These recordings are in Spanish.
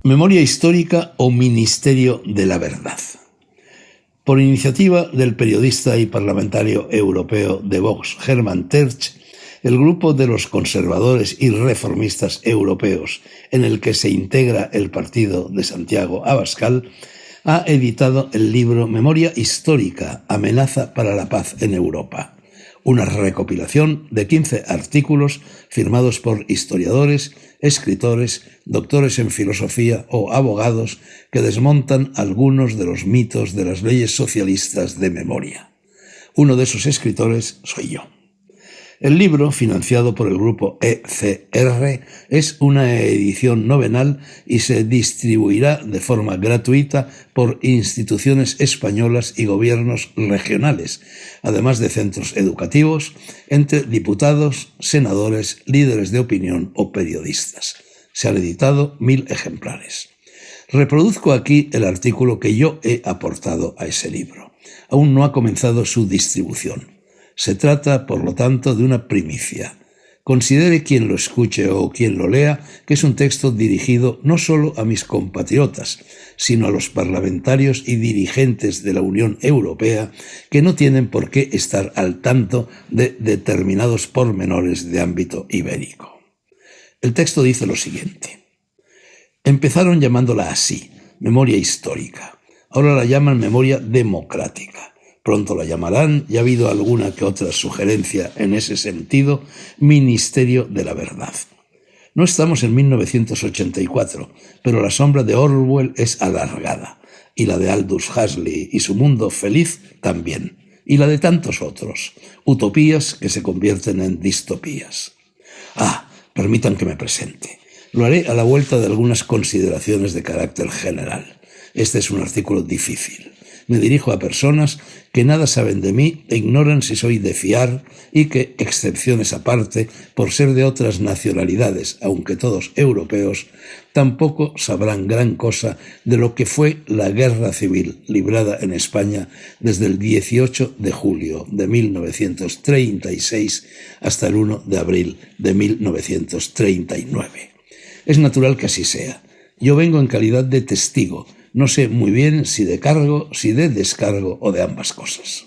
Memoria histórica o Ministerio de la Verdad. Por iniciativa del periodista y parlamentario europeo de Vox, Hermann Tertsch, el grupo de los conservadores y reformistas europeos, en el que se integra el partido de Santiago Abascal, ha editado el libro Memoria histórica, amenaza para la paz en Europa, una recopilación de 15 artículos firmados por historiadores, escritores, doctores en filosofía o abogados que desmontan algunos de los mitos de las leyes socialistas de memoria. Uno de esos escritores soy yo. El libro, financiado por el grupo ECR, es una edición novenal y se distribuirá de forma gratuita por instituciones españolas y gobiernos regionales, además de centros educativos, entre diputados, senadores, líderes de opinión o periodistas. Se han editado 1000 ejemplares. Reproduzco aquí el artículo que yo he aportado a ese libro. Aún no ha comenzado su distribución. Se trata, por lo tanto, de una primicia. Considere quien lo escuche o quien lo lea que es un texto dirigido no solo a mis compatriotas, sino a los parlamentarios y dirigentes de la Unión Europea que no tienen por qué estar al tanto de determinados pormenores de ámbito ibérico. El texto dice lo siguiente. Empezaron llamándola así, memoria histórica. Ahora la llaman memoria democrática. Pronto la llamarán, y ha habido alguna que otra sugerencia en ese sentido, Ministerio de la Verdad. No estamos en 1984, pero la sombra de Orwell es alargada, y la de Aldous Huxley y su mundo feliz también, y la de tantos otros, utopías que se convierten en distopías. Permitan que me presente. Lo haré a la vuelta de algunas consideraciones de carácter general. Este es un artículo difícil. Me dirijo a personas que nada saben de mí e ignoran si soy de fiar y que, excepciones aparte, por ser de otras nacionalidades, aunque todos europeos, tampoco sabrán gran cosa de lo que fue la guerra civil librada en España desde el 18 de julio de 1936 hasta el 1 de abril de 1939. Es natural que así sea. Yo vengo en calidad de testigo. No sé muy bien si de cargo, si de descargo o de ambas cosas.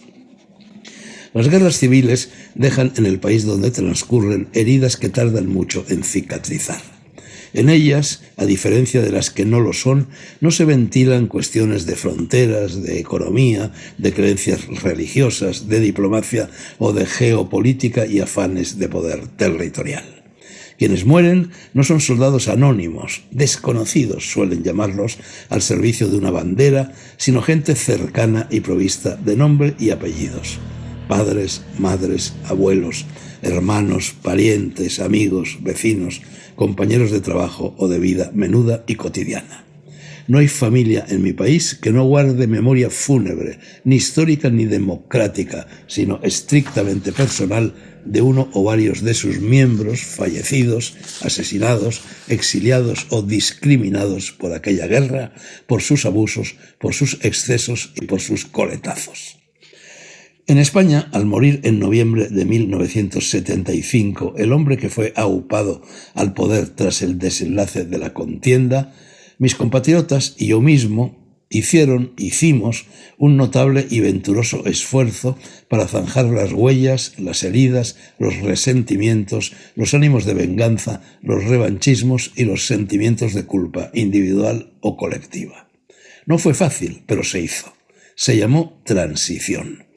Las guerras civiles dejan en el país donde transcurren heridas que tardan mucho en cicatrizar. En ellas, a diferencia de las que no lo son, no se ventilan cuestiones de fronteras, de economía, de creencias religiosas, de diplomacia o de geopolítica y afanes de poder territorial. Quienes mueren no son soldados anónimos, desconocidos suelen llamarlos, al servicio de una bandera, sino gente cercana y provista de nombre y apellidos. Padres, madres, abuelos, hermanos, parientes, amigos, vecinos, compañeros de trabajo o de vida menuda y cotidiana. No hay familia en mi país que no guarde memoria fúnebre, ni histórica ni democrática, sino estrictamente personal de uno o varios de sus miembros fallecidos, asesinados, exiliados o discriminados por aquella guerra, por sus abusos, por sus excesos y por sus coletazos. En España, al morir en noviembre de 1975, el hombre que fue aupado al poder tras el desenlace de la contienda, mis compatriotas y yo mismo hicimos un notable y venturoso esfuerzo para zanjar las huellas, las heridas, los resentimientos, los ánimos de venganza, los revanchismos y los sentimientos de culpa individual o colectiva. No fue fácil, pero se hizo. Se llamó transición.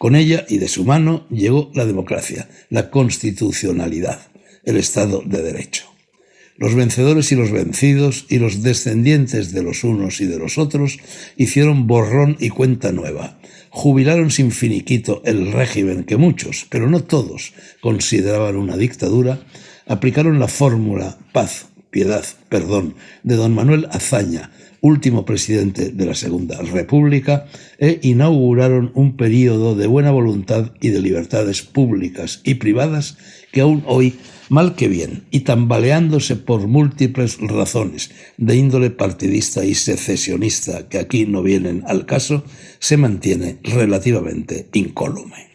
Con ella y de su mano llegó la democracia, la constitucionalidad, el Estado de Derecho. Los vencedores y los vencidos y los descendientes de los unos y de los otros hicieron borrón y cuenta nueva. Jubilaron sin finiquito el régimen que muchos, pero no todos, consideraban una dictadura, aplicaron la fórmula paz, piedad, perdón de don Manuel Azaña, último presidente de la Segunda República, e inauguraron un período de buena voluntad y de libertades públicas y privadas que aún hoy, mal que bien, y tambaleándose por múltiples razones de índole partidista y secesionista que aquí no vienen al caso, se mantiene relativamente incólume.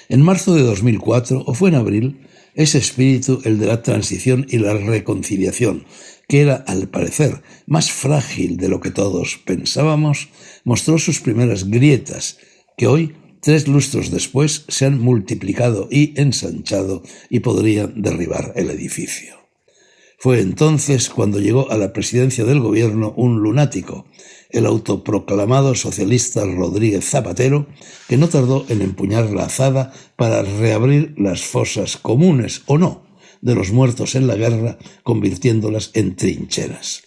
En marzo de 2004, o fue en abril, Ese espíritu, el de la transición y la reconciliación, que era, al parecer, más frágil de lo que todos pensábamos, mostró sus primeras grietas, que hoy, 3 lustros después, se han multiplicado y ensanchado y podrían derribar el edificio. Fue entonces cuando llegó a la presidencia del gobierno un lunático, el autoproclamado socialista Rodríguez Zapatero, que no tardó en empuñar la azada para reabrir las fosas comunes, o no, de los muertos en la guerra, convirtiéndolas en trincheras.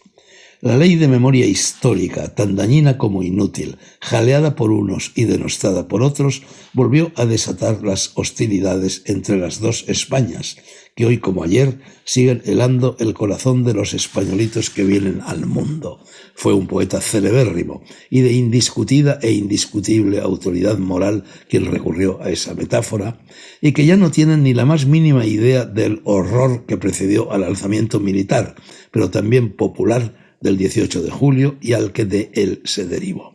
La ley de memoria histórica, tan dañina como inútil, jaleada por unos y denostada por otros, volvió a desatar las hostilidades entre las dos Españas, que hoy como ayer siguen helando el corazón de los españolitos que vienen al mundo. Fue un poeta celebérrimo y de indiscutida e indiscutible autoridad moral quien recurrió a esa metáfora, y que ya no tienen ni la más mínima idea del horror que precedió al alzamiento militar, pero también popular, del 18 de julio y al que de él se derivó.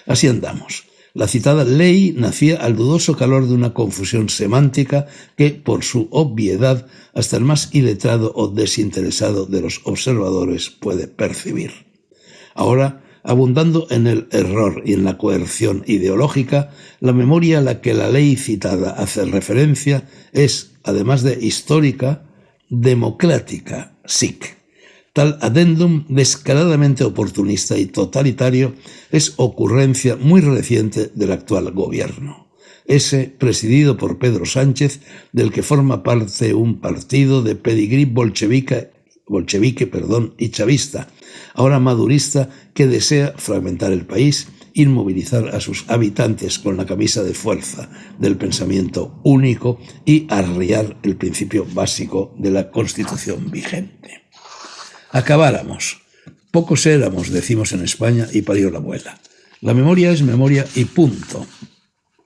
Así andamos. La citada ley nacía al dudoso calor de una confusión semántica que, por su obviedad, hasta el más iletrado o desinteresado de los observadores puede percibir. Ahora, abundando en el error y en la coerción ideológica, la memoria a la que la ley citada hace referencia es, además de histórica, democrática, sic. Tal adendum descaradamente oportunista y totalitario es ocurrencia muy reciente del actual gobierno. Ese, presidido por Pedro Sánchez, del que forma parte un partido de pedigrí bolchevique y chavista, ahora madurista, que desea fragmentar el país, inmovilizar a sus habitantes con la camisa de fuerza del pensamiento único y arriar el principio básico de la Constitución vigente. Acabáramos. Pocos éramos, decimos en España, y parió la abuela. La memoria es memoria y punto.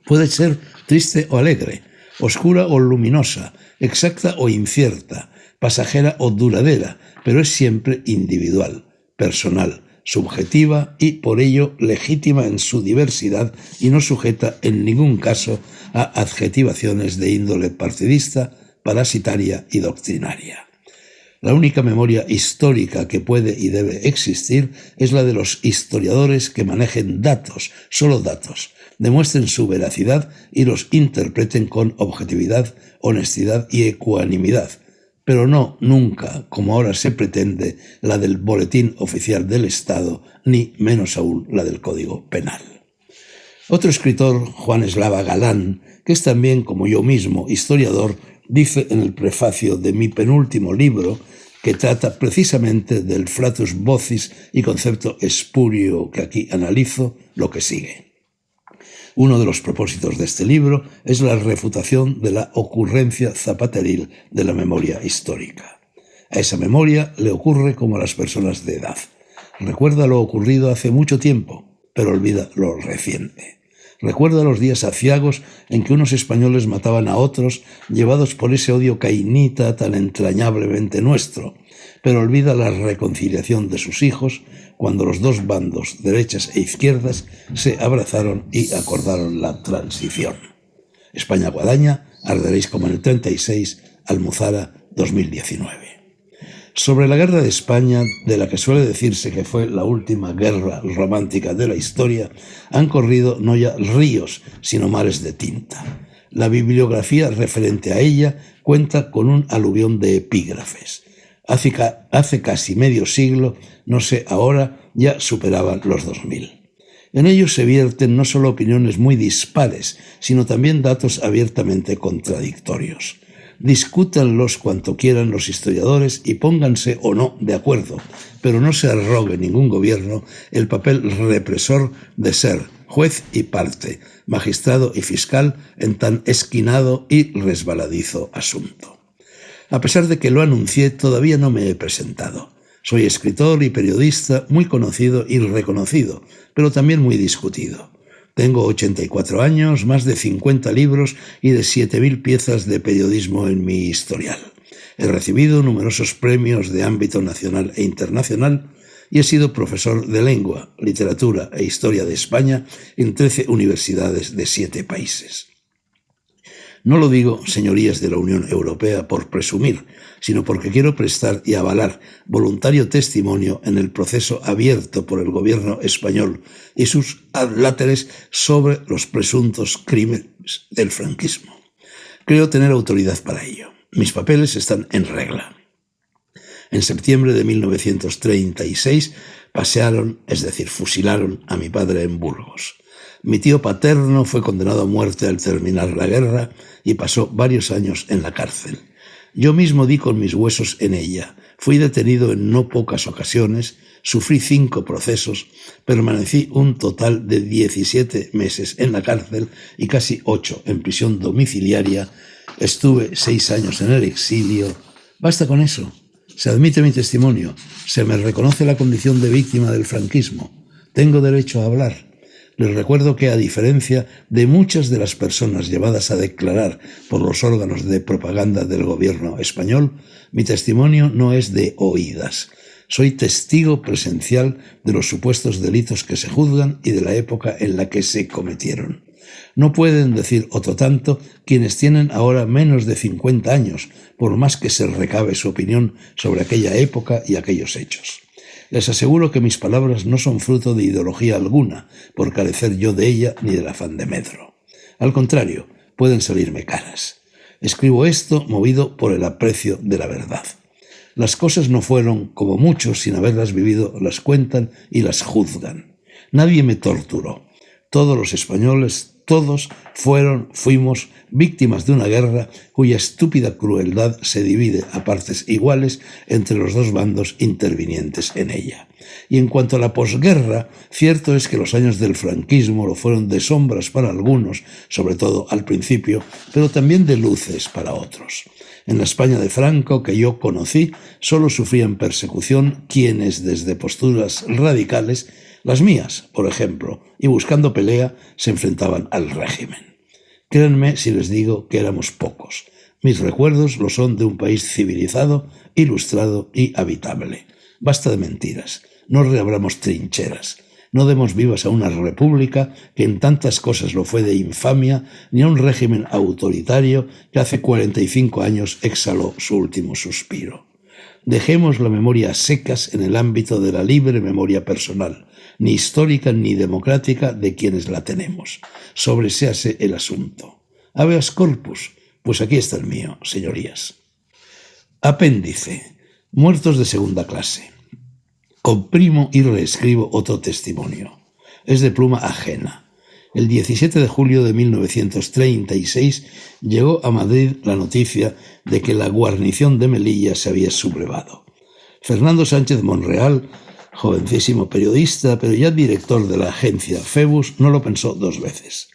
Puede ser triste o alegre, oscura o luminosa, exacta o incierta, pasajera o duradera, pero es siempre individual, personal, subjetiva y, por ello, legítima en su diversidad y no sujeta en ningún caso a adjetivaciones de índole partidista, parasitaria y doctrinaria. La única memoria histórica que puede y debe existir es la de los historiadores que manejen datos, solo datos, demuestren su veracidad y los interpreten con objetividad, honestidad y ecuanimidad, pero no nunca, como ahora se pretende, la del Boletín Oficial del Estado, ni menos aún la del Código Penal. Otro escritor, Juan Eslava Galán, que es también, como yo mismo, historiador, dice en el prefacio de mi penúltimo libro, que trata precisamente del flatus vocis y concepto espurio que aquí analizo, lo que sigue. Uno de los propósitos de este libro es la refutación de la ocurrencia zapateril de la memoria histórica. A esa memoria le ocurre como a las personas de edad. Recuerda lo ocurrido hace mucho tiempo, pero olvida lo reciente. Recuerda los días aciagos en que unos españoles mataban a otros, llevados por ese odio cainita tan entrañablemente nuestro, pero olvida la reconciliación de sus hijos cuando los dos bandos, derechas e izquierdas, se abrazaron y acordaron la transición. España Guadaña, arderéis como en el 36, Almuzara, 2019. Sobre la guerra de España, de la que suele decirse que fue la última guerra romántica de la historia, han corrido no ya ríos, sino mares de tinta. La bibliografía referente a ella cuenta con un aluvión de epígrafes. Hace casi medio siglo, no sé ahora, ya superaban los 2000. En ellos se vierten no solo opiniones muy dispares, sino también datos abiertamente contradictorios. Discútanlos cuanto quieran los historiadores y pónganse o no de acuerdo, pero no se arrogue ningún gobierno el papel represor de ser juez y parte, magistrado y fiscal en tan esquinado y resbaladizo asunto. A pesar de que lo anuncié, todavía no me he presentado. Soy escritor y periodista muy conocido y reconocido, pero también muy discutido. Tengo 84 años, más de 50 libros y de 7.000 piezas de periodismo en mi historial. He recibido numerosos premios de ámbito nacional e internacional y he sido profesor de lengua, literatura e historia de España en 13 universidades de 7 países. No lo digo, señorías de la Unión Europea, por presumir, sino porque quiero prestar y avalar voluntario testimonio en el proceso abierto por el gobierno español y sus adláteres sobre los presuntos crímenes del franquismo. Creo tener autoridad para ello. Mis papeles están en regla. En septiembre de 1936 pasearon, es decir, fusilaron a mi padre en Burgos. Mi tío paterno fue condenado a muerte al terminar la guerra y pasó varios años en la cárcel. Yo mismo di con mis huesos en ella. Fui detenido en no pocas ocasiones, sufrí 5 procesos, permanecí un total de 17 meses en la cárcel y casi 8 en prisión domiciliaria. Estuve 6 años en el exilio. Basta con eso. Se admite mi testimonio. Se me reconoce la condición de víctima del franquismo. Tengo derecho a hablar. Les recuerdo que, a diferencia de muchas de las personas llevadas a declarar por los órganos de propaganda del gobierno español, mi testimonio no es de oídas. Soy testigo presencial de los supuestos delitos que se juzgan y de la época en la que se cometieron. No pueden decir otro tanto quienes tienen ahora menos de 50 años, por más que se recabe su opinión sobre aquella época y aquellos hechos. Les aseguro que mis palabras no son fruto de ideología alguna, por carecer yo de ella ni del afán de medro. Al contrario, pueden salirme caras. Escribo esto movido por el aprecio de la verdad. Las cosas no fueron, como muchos, sin haberlas vivido, las cuentan y las juzgan. Nadie me torturó. Todos los españoles, todos fuimos víctimas de una guerra cuya estúpida crueldad se divide a partes iguales entre los dos bandos intervinientes en ella. Y en cuanto a la posguerra, cierto es que los años del franquismo lo fueron de sombras para algunos, sobre todo al principio, pero también de luces para otros. En la España de Franco que yo conocí, solo sufrían persecución quienes desde posturas radicales, las mías, por ejemplo, y buscando pelea, se enfrentaban al régimen. Créanme si les digo que éramos pocos. Mis recuerdos lo son de un país civilizado, ilustrado y habitable. Basta de mentiras. No reabramos trincheras. No demos vivas a una república que en tantas cosas lo fue de infamia, ni a un régimen autoritario que hace 45 años exhaló su último suspiro. Dejemos la memoria secas en el ámbito de la libre memoria personal, ni histórica ni democrática de quienes la tenemos. Sobreséase el asunto. Habeas corpus, pues aquí está el mío, señorías. Apéndice. Muertos de segunda clase. Comprimo y reescribo otro testimonio. Es de pluma ajena. El 17 de julio de 1936 llegó a Madrid la noticia de que la guarnición de Melilla se había sublevado. Fernando Sánchez Monreal, jovencísimo periodista, pero ya director de la agencia Febus, no lo pensó 2 veces.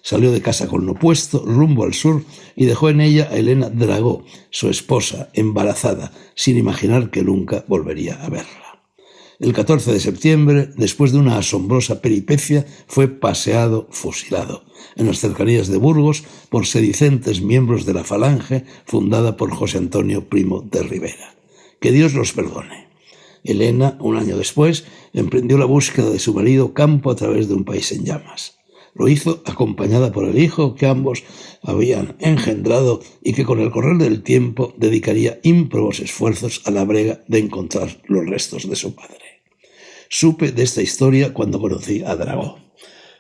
Salió de casa con lo puesto, rumbo al sur, y dejó en ella a Elena Dragó, su esposa, embarazada, sin imaginar que nunca volvería a verla. El 14 de septiembre, después de una asombrosa peripecia, fue paseado, fusilado, en las cercanías de Burgos por sedicentes miembros de la Falange, fundada por José Antonio Primo de Rivera. Que Dios los perdone. Elena, un año después, emprendió la búsqueda de su marido campo a través de un país en llamas. Lo hizo acompañada por el hijo que ambos habían engendrado y que con el correr del tiempo dedicaría ímprobos esfuerzos a la brega de encontrar los restos de su padre. Supe de esta historia cuando conocí a Dragó.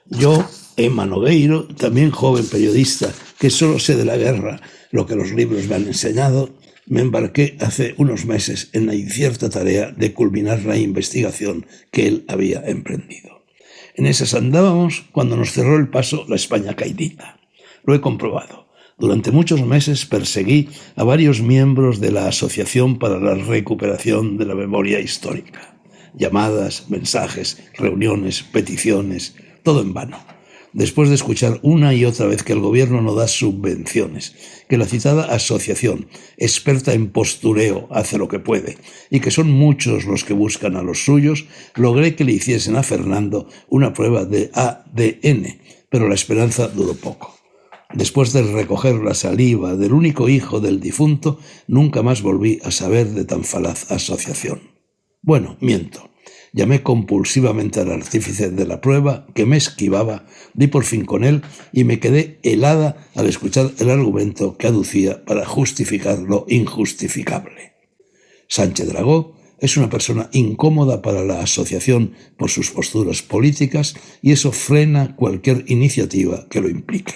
Yo, Emma Nogueiro, también joven periodista que solo sé de la guerra lo que los libros me han enseñado, me embarqué hace unos meses en la incierta tarea de culminar la investigación que él había emprendido. En esas andábamos cuando nos cerró el paso la España caidita. Lo he comprobado. Durante muchos meses perseguí a varios miembros de la Asociación para la Recuperación de la Memoria Histórica. Llamadas, mensajes, reuniones, peticiones, todo en vano. Después de escuchar una y otra vez que el gobierno no da subvenciones, que la citada asociación, experta en postureo, hace lo que puede, y que son muchos los que buscan a los suyos, logré que le hiciesen a Fernando una prueba de ADN, pero la esperanza duró poco. Después de recoger la saliva del único hijo del difunto, nunca más volví a saber de tan falaz asociación. Bueno, miento. Llamé compulsivamente al artífice de la prueba, que me esquivaba, di por fin con él y me quedé helada al escuchar el argumento que aducía para justificar lo injustificable. Sánchez Dragó es una persona incómoda para la asociación por sus posturas políticas y eso frena cualquier iniciativa que lo implique.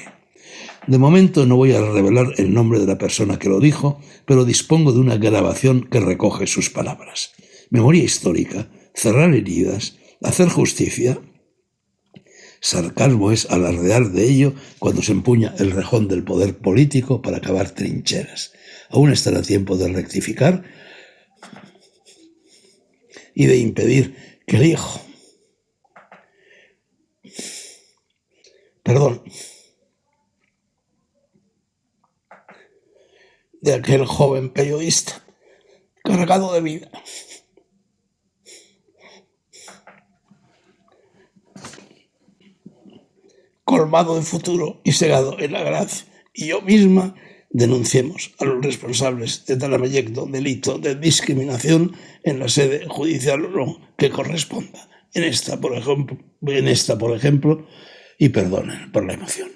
De momento no voy a revelar el nombre de la persona que lo dijo, pero dispongo de una grabación que recoge sus palabras. Memoria histórica, cerrar heridas, hacer justicia. Sarcasmo es alardear de ello cuando se empuña el rejón del poder político para cavar trincheras. Aún estará tiempo de rectificar y de impedir que el hijo... de aquel joven periodista cargado de vida, colmado de futuro y segado en la gracia, y yo misma denunciemos a los responsables de tal abyecto delito de discriminación en la sede judicial o no que corresponda. En esta, por ejemplo, y perdonen por la emoción.